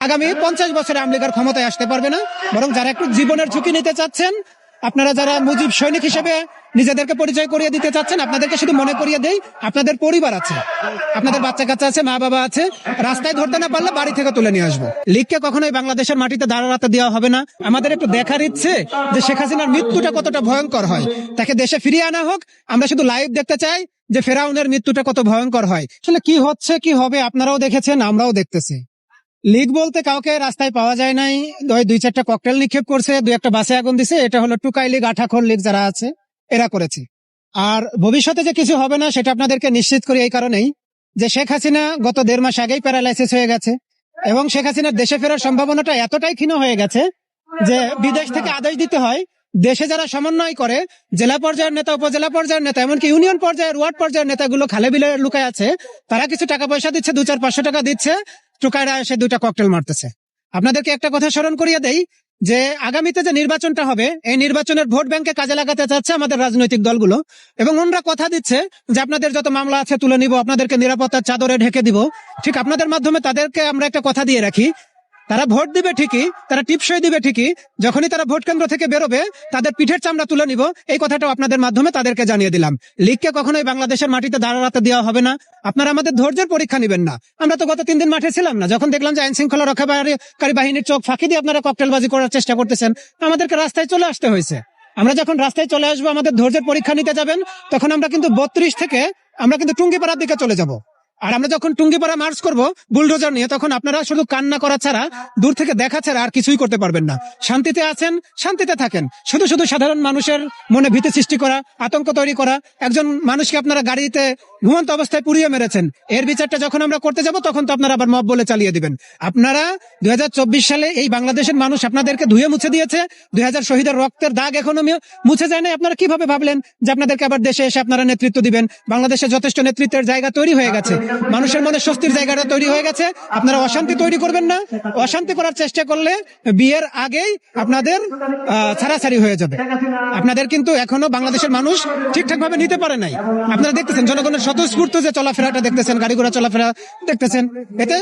আগামী 50 বছরে আওয়ামী লীগের ক্ষমতায় আসতে পারবে না। বরং যারা একটু জীবনের ঝুঁকি নিতে চাচ্ছেন, আপনারা যারা মুজিব সৈনিক হিসেবে নিজেদেরকে পরিচয় করিয়ে দিতে চাচ্ছেন, আপনাদেরকে শুধু মনে করিয়ে দেই, আপনাদের পরিবার আছে, আপনাদের বাচ্চা কাচ্চা আছে, মা বাবা আছে। রাস্তায় ধরতে না পারলে বাড়ি থেকে তুলে নিয়ে আসবো। লীগকে কখনোই বাংলাদেশের মাটিতে দাঁড়াতে দেওয়া হবে না। আমাদের একটু দেখার ইচ্ছে যে শেখ হাসিনার মৃত্যুটা কতটা ভয়ঙ্কর হয়, তাকে দেশে ফিরিয়ে আনা হোক। আমরা শুধু লাইভ দেখতে চাই যে ফেরাউনের মৃত্যুটা কত ভয়ঙ্কর হয়। আসলে কি হচ্ছে কি হবে আপনারাও দেখেছেন, আমরাও দেখতেছি। লীগ বলতে কাউকে রাস্তায় পাওয়া যায় নাই। ওই 2-4টা ককটেল নিক্ষেপ করছে, 2-1টা বাসে আগুন দিছে। এটা হলো টুকাই লীগ, আঠাখোর লীগ যারা আছে এরা করেছে। আর ভবিষ্যতে যে কিছু হবে না সেটা আপনাদেরকে নিশ্চিত করি এই কারণেই যে শেখ হাসিনা গত 1.5 মাস আগেই প্যারালাইসিস হয়ে গেছে এবং শেখ হাসিনার দেশে ফেরার সম্ভাবনাটা এতটাই ক্ষীণ হয়ে গেছে যে বিদেশ থেকে আদেশ দিতে হয়। দেশে যারা সমন্বয় করে, জেলা পর্যায়ের নেতা, উপজেলা পর্যায়ের নেতা, এমনকি ইউনিয়ন পর্যায়ের, ওয়ার্ড পর্যায়ের নেতাগুলো খালে বিলে লুকায় আছে। তারা কিছু টাকা পয়সা দিচ্ছে, 200-500 টাকা দিচ্ছে, টুকাইরা এসে 2টা ককটেল মারতেছে। আপনাদেরকে একটা কথা স্মরণ করিয়ে দেই যে আগামীতে যে নির্বাচনটা হবে, এই নির্বাচনের ভোট ব্যাংকে কাজে লাগাতে চাচ্ছে আমাদের রাজনৈতিক দলগুলো। এবং ওনরা কথা দিচ্ছে যে আপনাদের যত মামলা আছে তুলে নিব, আপনাদেরকে নিরাপত্তার চাদরে ঢেকে দিব। ঠিক আপনাদের মাধ্যমে তাদেরকে আমরা একটা কথা দিয়ে রাখি, তারা ভোট দিবে ঠিকই, তারা টিপসই দিবে ঠিকই, যখনই তারা ভোট কেন্দ্র থেকে বেরোবে তাদের পিঠের চামড়া তুলে নিব। এই কথাটাও আপনাদের মাধ্যমে তাদেরকে জানিয়ে দিলাম। লীগকে কখনোই বাংলাদেশের মাটিতে দাঁড়াতে দেওয়া হবে না। আপনারা আমাদের ধৈর্যের পরীক্ষা নেবেন না। আমরা তো গত 3 দিন মাঠে ছিলাম না, যখন দেখলাম যে আইন শৃঙ্খলা রক্ষাকারী বাহিনীর চোখ ফাঁকি দিয়ে আপনারা ককটেলবাজি করার চেষ্টা করতেছেন, আমাদেরকে রাস্তায় চলে আসতে হয়েছে। আমরা যখন রাস্তায় চলে আসবো, আমাদের ধৈর্যের পরীক্ষা নিতে যাবেন, তখন আমরা কিন্তু 32 থেকে আমরা কিন্তু টুঙ্গিপাড়ার দিকে চলে যাব। আর আমরা যখন টুঙ্গিপাড়া মার্চ করব বুলডোজার নিয়ে, তখন আপনারা শুধু কান্না করা ছাড়া, দূর থেকে দেখা ছাড়া আর কিছুই করতে পারবেন না। শান্তিতে আছেন, শান্তিতে থাকেন। শুধু শুধু সাধারণ মানুষের মনে ভীতি সৃষ্টি করা, আতঙ্ক তৈরি করা, একজন মানুষকে আপনারা গাড়িতে ঘুমন্ত অবস্থায় পুড়িয়ে মেরেছেন, এর বিচারটা যখন আমরা করতে যাব তখন তো আপনারা আবার মব বলে চালিয়ে দিবেন। আপনারা 2024 সালে এই বাংলাদেশের মানুষ আপনাদেরকে ধুয়ে মুছে দিয়েছে। 2000 শহীদের রক্তের দাগ এখনো মুছে যায় না। আপনারা কিভাবে ভাবলেন যে আপনাদেরকে আবার দেশে এসে আপনারা নেতৃত্ব দিবেন? বাংলাদেশে যথেষ্ট নেতৃত্বের জায়গা তৈরি হয়ে গেছে, মানুষের মনে স্বস্তির জায়গাটা তৈরি হয়ে গেছে। আপনারা অশান্তি তৈরি করবেন না। অশান্তি করার চেষ্টা করলে বিয়ের আগেই আপনাদের ছাড়াছাড়ি হয়ে যাবে। আপনাদের কিন্তু এখনো বাংলাদেশের মানুষ ঠিকঠাক ভাবে নিতে পারে নাই। আপনারা দেখতেছেন জনগণের স্বতঃস্ফূর্ত যে চলাফেরাটা দেখতেছেন, গাড়ি ঘোড়া চলাফেরা দেখতেছেন, এতে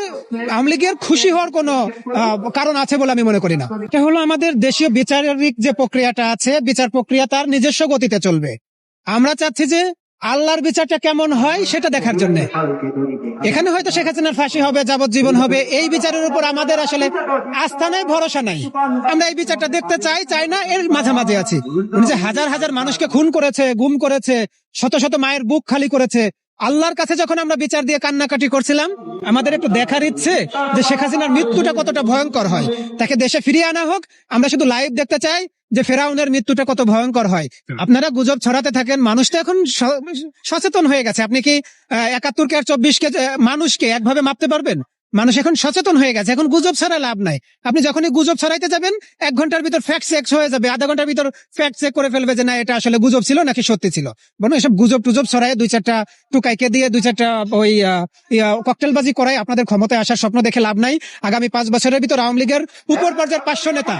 আওয়ামী লীগের খুশি হওয়ার কোনো কারণ আছে বলে আমি মনে করি না। এটা হলো আমাদের দেশীয় বিচারিক যে প্রক্রিয়াটা আছে, বিচার প্রক্রিয়া তার নিজস্ব গতিতে চলবে। আমরা চাচ্ছি যে আল্লাহর বিচারটা কেমন হয় সেটা দেখার জন্য। এখানে হয়তো শেখ হাসিনার ফাঁসি হবে, যাবজ্জীবন হবে, এই বিচারের উপর আমাদের আসলে আস্থা নাই, ভরসা নাই। আমরা এই বিচারটা দেখতে চাই না, এর মাঝামাঝি আছি। উনি যে হাজার হাজার মানুষকে খুন করেছে, গুম করেছে, শত শত মায়ের বুক খালি করেছে, আল্লাহর কাছে যখন আমরা বিচার দিয়ে কান্নাকাটি করছিলাম, আমাদের একটু দেখার ইচ্ছে যে শেখ হাসিনার মৃত্যুটা কতটা ভয়ঙ্কর হয়, তাকে দেশে ফিরিয়ে আনা হোক। আমরা শুধু লাইভ দেখতে চাই যে ফেরাউনের মৃত্যুটা কত ভয়ঙ্কর হয়। আপনারা গুজব ছড়াতে থাকেন। মানুষ তো এখন সচেতন হয়ে গেছে। আপনি কি 71 কে আর 24 কে মানুষকে একভাবে মাপতে পারবেন? মানুষ এখন সচেতন হয়ে গেছে। এখন গুজব ছাড়া লাভ নাই। আপনি যখনই গুজব ছড়াইতে যাবেন, 1 ঘন্টার ভিতর ফ্যাক্ট চেক হয়ে যাবে, আধা ঘন্টার ভিতর ফ্যাক্ট চেক করে ফেলবে যে না এটা আসলে গুজব ছিল নাকি সত্যি ছিল। বরং এসব গুজব টুজব ছড়ায় 2-4টা টুকাইকে দিয়ে 2-4টা ওই ককটেলবাজি করায় আপনাদের ক্ষমতায় আসার স্বপ্ন দেখে লাভ নাই। আগামী 5 বছরের ভিতর আওয়ামী লীগের উপর পর্যায়ের 500 নেতা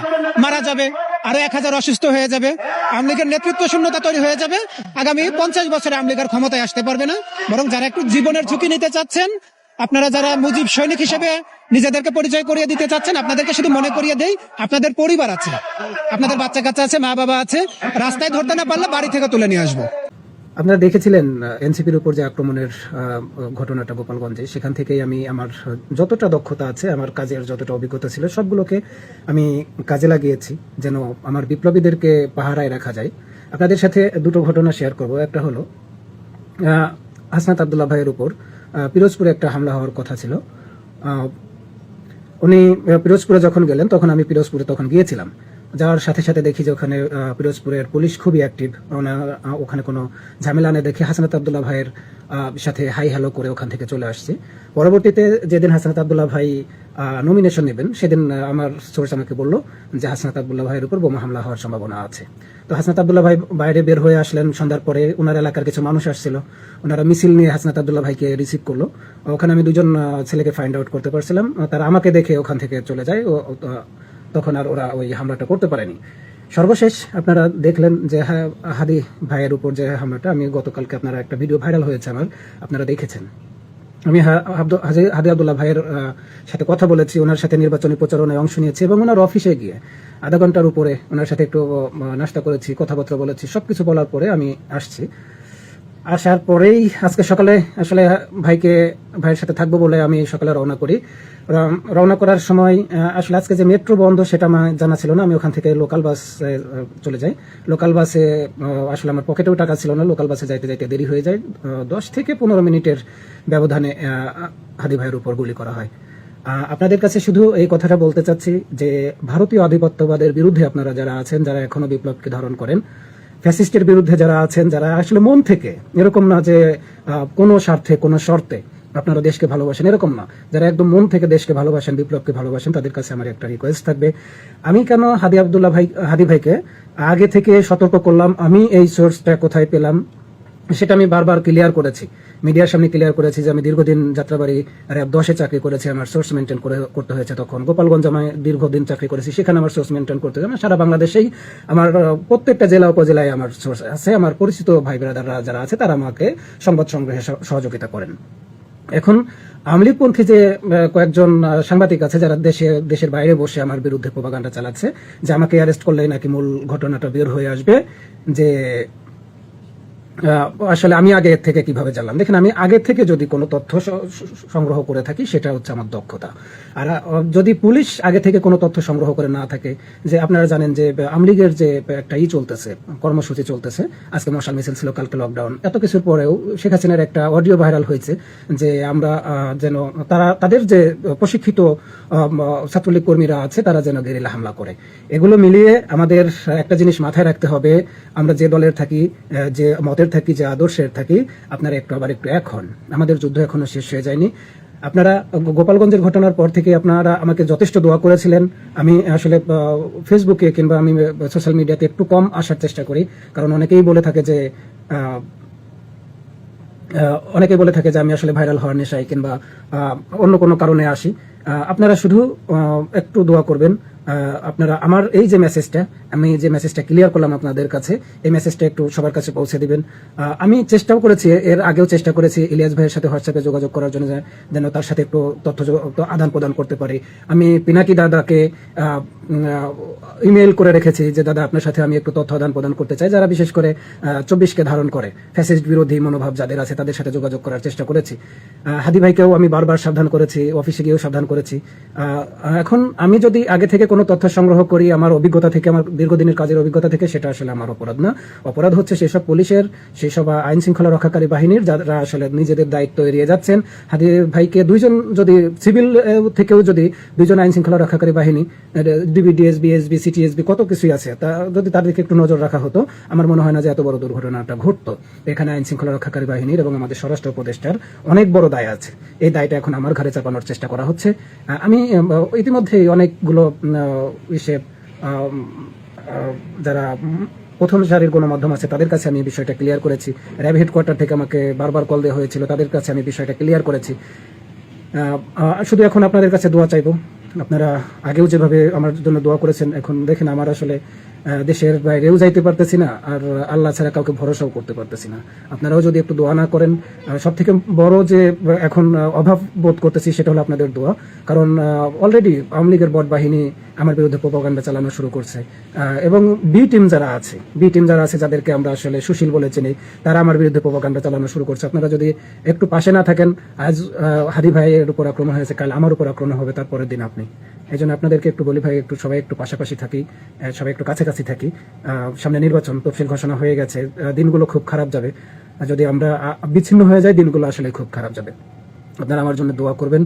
মারা যাবে, আরো 1000 অসুস্থ হয়ে যাবে, আওয়ামী লীগের নেতৃত্ব শূন্যতা তৈরি হয়ে যাবে। আগামী 50 বছরে আওয়ামী লীগের ক্ষমতায় আসতে পারবে না। বরং যারা একটু জীবনের ঝুঁকি নিতে চাচ্ছেন, আপনারা যারা মুজিব সৈনিক হিসেবে নিজেদেরকে পরিচয় করিয়ে দিতে চাচ্ছেন, আপনাদেরকে শুধু মনে করিয়ে দেই, আপনাদের পরিবার আছে, আপনাদের বাচ্চা কাচ্চা আছে, মা বাবা আছে। রাস্তায় ধরতে না পারলে বাড়ি থেকে তুলে নিয়ে আসবো। আপনারা দেখেছিলেন এনসিপির উপর যে আক্রমণের ঘটনাটা গোপালগঞ্জে। সেখান থেকেই আমি আমার যতটা দক্ষতা আছে, আমার কাজের যতটা অভিজ্ঞতা ছিল, সবগুলোকে আমি কাজে লাগিয়েছি যেন আমার বিপ্লবীদেরকে পাহারায় রাখা যায়। আপনাদের সাথে 2টো ঘটনা শেয়ার করব। একটা হলো হাসনাত আব্দুল্লাহ ভাইয়ের উপর পিরোজপুরে একটা হামলা হওয়ার কথা ছিল। উনি পিরোজপুরে যখন গেলেন তখন আমি পিরোজপুরে তখন গিয়েছিলাম। যাওয়ার সাথে সাথে দেখি যে ওখানে পিরোজপুরের পুলিশ খুবই অ্যাক্টিভ। ওখানে কোনো ঝামেলা নেই দেখে হাসনাত আব্দুল্লাহ ভাইয়ের সাথে হাই হ্যালো করে ওখান থেকে চলে আসছে। পরবর্তীতে যেদিন হাসনাত আব্দুল্লাহ ভাই নমিনেশন নেবেন, সেদিন আমার সোর্স আমাকে বলল যে হাসনাত আব্দুল্লাহ ভাইয়ের উপর বোমা হামলা হওয়ার সম্ভাবনা আছে। তো হাসনাত আব্দুল্লাহ ভাই বাইরে বের হয়ে আসলেন। সন্ধ্যার পরে ওনার এলাকার কিছু মানুষ আসছিল, ওনারা মিছিল নিয়ে হাসনাত আব্দুল্লাহ ভাইকে রিসিভ করলো। ওখানে আমি 2জন ছেলেকে ফাইন্ড আউট করতে পারছিলাম। তারা আমাকে দেখে ওখান থেকে চলে যায়। তখন আর ওরা ওই হামলাটা করতে পারেনি। সর্বশেষ আপনারা দেখলেন যে হাদি ভাইয়ের উপর যে হামলাটা, আমি গতকালকে আপনারা একটা ভিডিও ভাইরাল হয়েছে আমার, আপনারা দেখেছেন। আমি হাদি আব্দুল্লাহ ভাইয়ের সাথে কথা বলেছি, ওনার সাথে নির্বাচনী প্রচারণায় অংশ নিয়েছি এবং ওনার অফিসে গিয়ে আধা ঘন্টার উপরে ওনার সাথে একটু নাস্তা করেছি, কথাবার্তা বলেছি। সবকিছু বলার পরে আমি আসছি। আসার পরেই আজকে সকালে আসলে ভাইয়ের সাথে থাকবো বলে আমি সকালে রওনা করি। রওনা করার সময় আসলে আজকে যে মেট্রো বন্ধ সেটা আমার জানা ছিল না। আমি ওখান থেকে লোকাল বাসে চলে যাই। লোকাল বাসে আসলে আমার পকেটেও টাকা ছিল না। লোকাল বাসে যাইতে যাইতে দেরি হয়ে যায়। 10 থেকে 15 মিনিটের ব্যবধানে হাদি ভাইয়ের উপর গুলি করা হয়। আপনাদের কাছে শুধু এই কথাটা বলতে চাচ্ছি যে ভারতীয় আধিপত্যবাদের বিরুদ্ধে আপনারা যারা আছেন, যারা এখনো বিপ্লবকে ধারণ করেন, ফ্যাসিস্টের বিরুদ্ধে যারা আছেন, যারা আসলে মন থেকে, এরকম না যে কোনো স্বার্থে কোনো শর্তে আপনারা দেশকে ভালোবাসেন, এরকম না, যারা একদম মন থেকে দেশকে ভালোবাসেন, বিপ্লবকে ভালোবাসেন, তাদের কাছে আমার একটা রিকোয়েস্ট থাকবে। আমি কেন হাদি ভাইকে আগে থেকে সতর্ক করলাম, আমি এই সোর্সটা কোথায় পেলাম সেটা আমি বারবার ক্লিয়ার করেছি, মিডিয়ার সামনে ক্লিয়ার করেছি যে আমি দীর্ঘদিন যাত্রাবাড়ি RAB 10-এ চাকরি করেছি, আমার সোর্স মেনটেন করতে হয়েছে। তখন গোপালগঞ্জ আমি দীর্ঘদিন চাকরি করেছি, সেখানে আমার সোর্স মেনটেন করতে হয়েছে। সারা বাংলাদেশেই আমার প্রত্যেকটা জেলা উপজেলায় আমার সোর্স আছে। আমার পরিচিত ভাই ব্রাদাররা যারা আছে তারা আমাকে সংবাদ সংগ্রহে সহযোগিতা করেন। এখন আওয়ামী লীগপন্থী যে কয়েকজন সাংবাদিক আছে যারা দেশের বাইরে বসে আমার বিরুদ্ধে প্রোপাগান্ডা চালাচ্ছে যে আমাকে অ্যারেস্ট করলেই নাকি মূল ঘটনাটা বের হয়ে আসবে, যে আসলে আমি আগে থেকে কিভাবে জানলাম। দেখেন, আমি আগে থেকে যদি কোনো তথ্য সংগ্রহ করে থাকি সেটা হচ্ছে আমার দক্ষতা। আর যদি পুলিশ আগে থেকে কোনো তথ্য সংগ্রহ করে না থাকে, যে আপনারা জানেন যে আওয়ামী লীগের যে একটা চলতেছে, কর্মসূচি চলতেছে, আজকে মশাল মিছিল ছিল, কালকে লকডাউন, এত কিছুর পরেও শেখ হাসিনার একটা অডিও ভাইরাল হয়েছে যে আমরা যেন তাদের যে প্রশিক্ষিত ছাত্রলীগ কর্মীরা আছে তারা যেন গেরিলা হামলা করে। এগুলো মিলিয়ে আমাদের একটা জিনিস মাথায় রাখতে হবে, আমরা যে দলের থাকি, যে মতের থাকি, যে আদর্শের থাকি, আপনারা একটু এক হন। আমাদের যুদ্ধ এখনো শেষ হয়ে যায়নি। আপনারা গোপালগঞ্জের ঘটনার পর থেকে আপনারা আমাকে যথেষ্ট দোয়া করেছিলেন। আমি আসলে ফেসবুকে কিংবা আমি সোশ্যাল মিডিয়াতে একটু কম আসার চেষ্টা করি, কারণ অনেকেই বলে থাকে যে আমি আসলে ভাইরাল হওয়ার নেশায় কিংবা অন্য কোনো কারণে আসি। আপনারা শুধু একটু দোয়া করবেন। আপনারা আমার এই যে মেসেজটা, আমি যে মেসেজটা ক্লিয়ার করলাম আপনাদের কাছে, এই মেসেজটা একটু সবার কাছে পৌঁছে দিবেন। আমি চেষ্টাও করেছি, এর আগেও চেষ্টা করেছি ইলিয়াস ভাইয়ের সাথে হোয়াটসঅ্যাপে যোগাযোগ করার জন্য, যেন তার সাথে একটু তথ্য আদান প্রদান করতে পারি। আমি পিনাকি দাদাকে ইমেল করে রেখেছি যে দাদা, আপনার সাথে আমি একটু তথ্য আদান প্রদান করতে চাই, যারা বিশেষ করে 24কে ধারণ করে, ফ্যাসিস্ট বিরোধী মনোভাব যাদের আছে তাদের সাথে যোগাযোগ করার চেষ্টা করেছি। হাদি ভাইকেও আমি বারবার সাবধান করেছি, অফিসে গিয়েও সাবধান করেছি। এখন আমি যদি আগে থেকে কোনো তথ্য সংগ্রহ করি আমার অভিজ্ঞতা থেকে, আমার দীর্ঘদিনের কাজের অভিজ্ঞতা থেকে, সেটা আসলে আমার অপরাধ না। অপরাধ হচ্ছে সেসব পুলিশের, সেসব আইন শৃঙ্খলা রক্ষাকারী বাহিনীর যারা আসলে নিজেদের দায়িত্ব এড়িয়ে যাচ্ছেন। হাদি ভাইকে দুইজন, যদি সিভিল থেকেও যদি দুইজন আইন শৃঙ্খলা রক্ষাকারী বাহিনী, ডিবি, ডিএসবি, এসবি, সিটিএসবি, কত কিছুই আছে, যদি তাদেরকে একটু নজর রাখা হতো, আমার মনে হয় না যে এত বড় দুর্ঘটনাটা ঘটতো। এখানে আইন শৃঙ্খলা রক্ষাকারী বাহিনীর এবং আমাদের স্বরাষ্ট্র উপদেষ্টার অনেক বড় দায় আছে। এই দায়টা এখন আমার ঘাড়ে চাপানোর চেষ্টা করা হচ্ছে। আমি ইতিমধ্যেই অনেকগুলো যারা প্রথম সারির গণমাধ্যম আছে তাদের কাছে আমি বিষয়টা ক্লিয়ার করেছি। র্যাব হেডকোয়ার্টার থেকে আমাকে বারবার কল দেওয়া হয়েছিল, তাদের কাছে আমি বিষয়টা ক্লিয়ার করেছি। শুধু এখন আপনাদের কাছে দোয়া চাইবো। আপনারা আগেও যেভাবে আমার জন্য দোয়া করেছেন, এখন দেখেন আমার আসলে দেশের বাইরেও যাইতে পারতেছি না, আর আল্লাহ ছাড়া কাউকে ভরসাও করতে পারতেছি না। আপনারাও যদি একটু দোয়া না করেন, সব থেকে বড় যে এখন অভাব বোধ করতেছি সেটা হলো আপনাদের দোয়া। কারণ অলরেডি আওয়ামী লীগের বট বাহিনী আমার বিরুদ্ধে প্রোপাগান্ডা চালানো শুরু করছে, এবং বি টিম যারা আছে যাদেরকে আমরা আসলে সুশীল বলে চিনি, তারা আমার বিরুদ্ধে প্রোপাগান্ডা চালানো শুরু করছে। আপনারা যদি একটু পাশে না থাকেন, আজ হাদি ভাইয়ের উপর আক্রমণ হয়েছে, কাল আমার উপর আক্রমণ হবে, তারপরের দিন আপনি। এই জন্য আপনাদেরকে একটু বলি ভাই, একটু সবাই একটু পাশাপাশি থাকি, সবাই একটু কাছাকাছি থাকি। সামনে নির্বাচন, তফসিল ঘোষণা হয়ে গেছে, দিনগুলো খুব খারাপ যাবে। যদি আমরা বিচ্ছিন্ন হয়ে যাই, দিনগুলো আসলে খুব খারাপ যাবে। আপনারা আমার জন্য দোয়া করবেন।